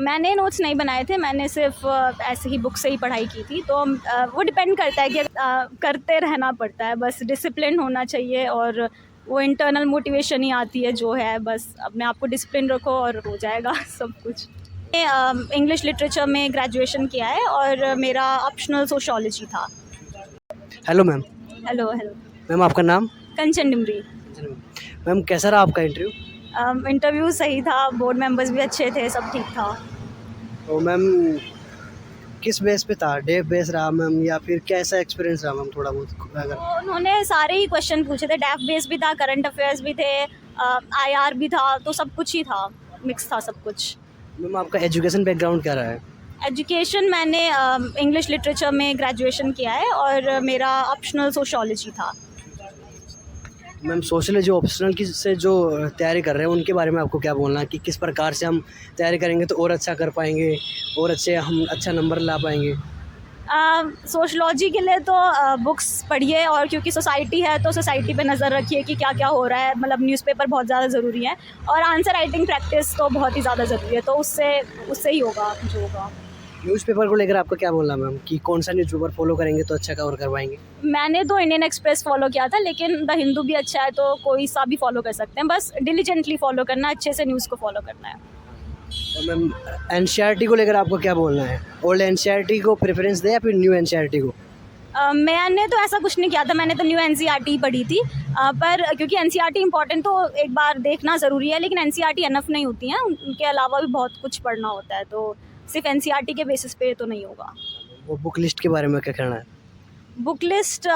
मैंने नोट्स नहीं बनाए थे, मैंने सिर्फ ऐसे ही बुक से ही पढ़ाई की थी। तो वो डिपेंड करता है कि करते रहना पड़ता है, बस डिसिप्लिन होना चाहिए और वो इंटरनल मोटिवेशन ही आती है जो है, बस अपने आप को डिसिप्लिन रखो और हो जाएगा सब कुछ। इंग्लिश लिटरेचर में ग्रेजुएशन किया है और मेरा ऑप्शनल सोशियोलॉजी था। Hello ma'am. Hello hello. Ma'am आपका नाम? कंचन डिमरी। मैम कैसा रहा आपका इंटरव्यू? इंटरव्यू सही था, बोर्ड मेंबर्स भी अच्छे थे, सब ठीक था। तो मैम किस बेस पे था? डे बेस रहा मैम या फिर कैसा एक्सपीरियंस रहा मैम, थोड़ा बहुत अगर? तो उन्होंने सारे ही क्वेश्चन पूछे थे, डेफ बेस भी था, करंट अफेयर्स भी थे, आईआर भी था, तो सब कुछ ही था, मिक्स था सब कुछ। मैम आपका एजुकेशन बैकग्राउंड क्या रहा है? एजुकेशन मैंने इंग्लिश लिटरेचर में ग्रेजुएशन किया है और मेरा ऑप्शनल सोशियोलॉजी था। मैम सोशल जो ऑप्शनल की से जो तैयारी कर रहे हैं उनके बारे में आपको क्या बोलना है कि किस प्रकार से हम तैयारी करेंगे तो और अच्छा कर पाएंगे और हम अच्छा नंबर ला पाएंगे? सोशलॉजी के लिए तो बुक्स पढ़िए, और क्योंकि सोसाइटी है तो सोसाइटी पे नज़र रखिए कि क्या क्या हो रहा है, मतलब न्यूज़पेपर बहुत ज़्यादा ज़रूरी है, और आंसर राइटिंग प्रैक्टिस तो बहुत ही ज़्यादा ज़रूरी है, तो उससे ही होगा जो होगा। न्यूज़पेपर को लेकर आपका क्या बोलना है मैम कि कौन सा न्यूज़पेपर फॉलो करेंगे तो अच्छा कवर कर पाएंगे? मैंने तो इंडियन एक्सप्रेस फॉलो किया था, लेकिन द हिंदू भी अच्छा है, तो कोई सा भी फॉलो कर सकते हैं, बस डिलीजेंटली फॉलो करना है, अच्छे से न्यूज़ को फॉलो करना है। और मैम एनसीईआरटी को लेकर आपको क्या बोलना है? ओल्ड एनसीईआरटी को प्रेफरेंस दें या फिर न्यू एनसीईआरटी को? मैंने तो ऐसा कुछ नहीं किया था, मैंने तो न्यू एनसीईआरटी पढ़ी थी, पर क्योंकि एनसीईआरटी इंपॉर्टेंट तो एक बार देखना ज़रूरी है, लेकिन एनसीईआरटी इनफ नहीं होती हैं, उनके अलावा भी बहुत कुछ पढ़ना होता है, तो सिर्फ एनसीईआरटी के बेसिस पे तो नहीं होगा। वो बुक लिस्ट के बारे में क्या कहना है? बुक लिस्ट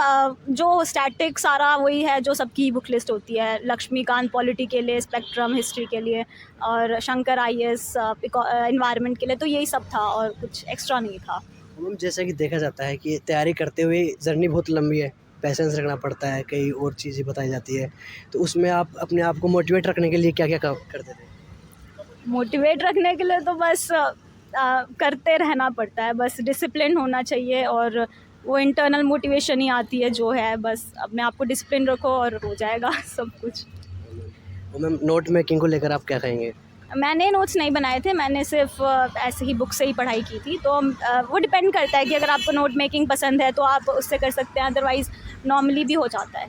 जो स्टैटिक सारा वही है जो सबकी बुक लिस्ट होती है, लक्ष्मीकांत पॉलिटी के लिए, स्पेक्ट्रम हिस्ट्री के लिए, और शंकर आईएएस एनवायरनमेंट के लिए, तो यही सब था और कुछ एक्स्ट्रा नहीं था। मैम जैसा कि देखा जाता है कि तैयारी करते हुए जर्नी बहुत लंबी है, पेशेंस रखना पड़ता है, कई और चीज़ें बताई जाती है, तो उसमें आप अपने आप को मोटिवेट रखने के लिए क्या क्या करते थे? मोटिवेट रखने के लिए तो बस करते रहना पड़ता है, बस डिसिप्लिन होना चाहिए और वो इंटरनल मोटिवेशन ही आती है जो है, बस अपने आप को डिसिप्लिन रखो और हो जाएगा सब कुछ। और मैम नोट मेकिंग को लेकर आप क्या कहेंगे? मैंने नोट्स नहीं बनाए थे, मैंने सिर्फ ऐसे ही बुक से ही पढ़ाई की थी, तो वो डिपेंड करता है कि अगर आपको नोट मेकिंग पसंद है तो आप उससे कर सकते हैं, अदरवाइज़ नॉर्मली भी हो जाता है।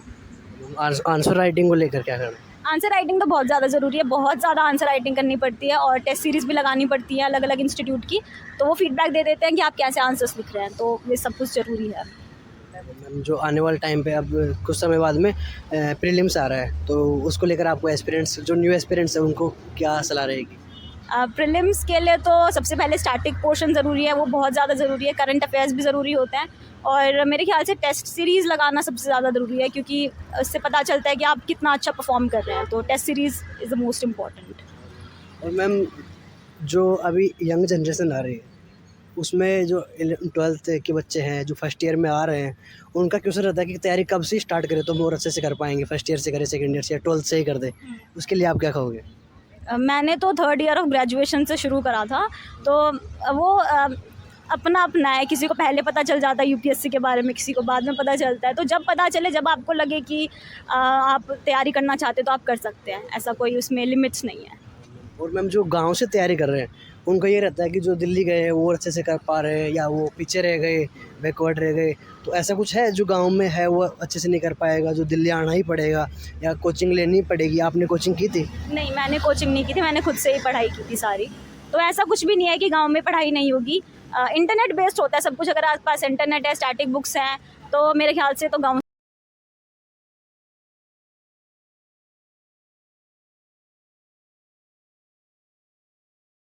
आंसर राइटिंग को लेकर क्या करना है? आंसर राइटिंग तो बहुत ज़्यादा ज़रूरी है, बहुत ज़्यादा आंसर राइटिंग करनी पड़ती है, और टेस्ट सीरीज़ भी लगानी पड़ती है अलग अलग इंस्टीट्यूट की, तो वो फीडबैक दे देते हैं कि आप कैसे आंसर्स लिख रहे हैं, तो ये सब कुछ ज़रूरी है। मैम जो आने वाले टाइम पे अब कुछ समय बाद में प्रीलिम्स आ रहा है, तो उसको लेकर आपको एस्पिरेंट्स जो न्यू एस्पिरेंट्स है उनको क्या सलाह रहेगी? प्रीलिम्स के लिए तो सबसे पहले स्टैटिक पोर्शन ज़रूरी है, वो बहुत ज़्यादा ज़रूरी है, करंट अफेयर्स भी ज़रूरी होते हैं, और मेरे ख्याल से टेस्ट सीरीज़ लगाना सबसे ज़्यादा ज़रूरी है, क्योंकि उससे पता चलता है कि आप कितना अच्छा परफॉर्म कर रहे हैं, तो test series is the most important. और मैम जो अभी यंग जनरेशन आ रही है उसमें जो 12th के बच्चे हैं जो फर्स्ट ईयर में आ रहे हैं, उनका क्वेश्चन रहता है कि तैयारी कब से स्टार्ट करें तो हम और अच्छे से कर पाएंगे, फर्स्ट ईयर से करें, सेकंड ईयर से या 12th से ही कर दें, उसके लिए आप क्या कहोगे? मैंने तो थर्ड ईयर ऑफ ग्रेजुएशन से शुरू करा था, तो वो अपना अपना है, किसी को पहले पता चल जाता है यूपीएससी के बारे में, किसी को बाद में पता चलता है, तो जब पता चले, जब आपको लगे कि आप तैयारी करना चाहते तो आप कर सकते हैं, ऐसा कोई उसमें लिमिट्स नहीं है। और मैम जो गांव से तैयारी कर रहे हैं उनको ये रहता है कि जो दिल्ली गए हैं वो अच्छे से कर पा रहे हैं या वो पीछे रह गए, बैकवर्ड रह गए, तो ऐसा कुछ है जो गांव में है वो अच्छे से नहीं कर पाएगा, जो दिल्ली आना ही पड़ेगा या कोचिंग लेनी पड़ेगी? आपने कोचिंग की थी? नहीं, मैंने कोचिंग नहीं की थी, मैंने खुद से ही पढ़ाई की थी सारी, तो ऐसा कुछ भी नहीं है कि गाँव में पढ़ाई नहीं होगी, इंटरनेट बेस्ड होता है सब कुछ, अगर आपके पास इंटरनेट है, स्टैटिक बुक्स हैं, तो मेरे ख्याल से तो गाँव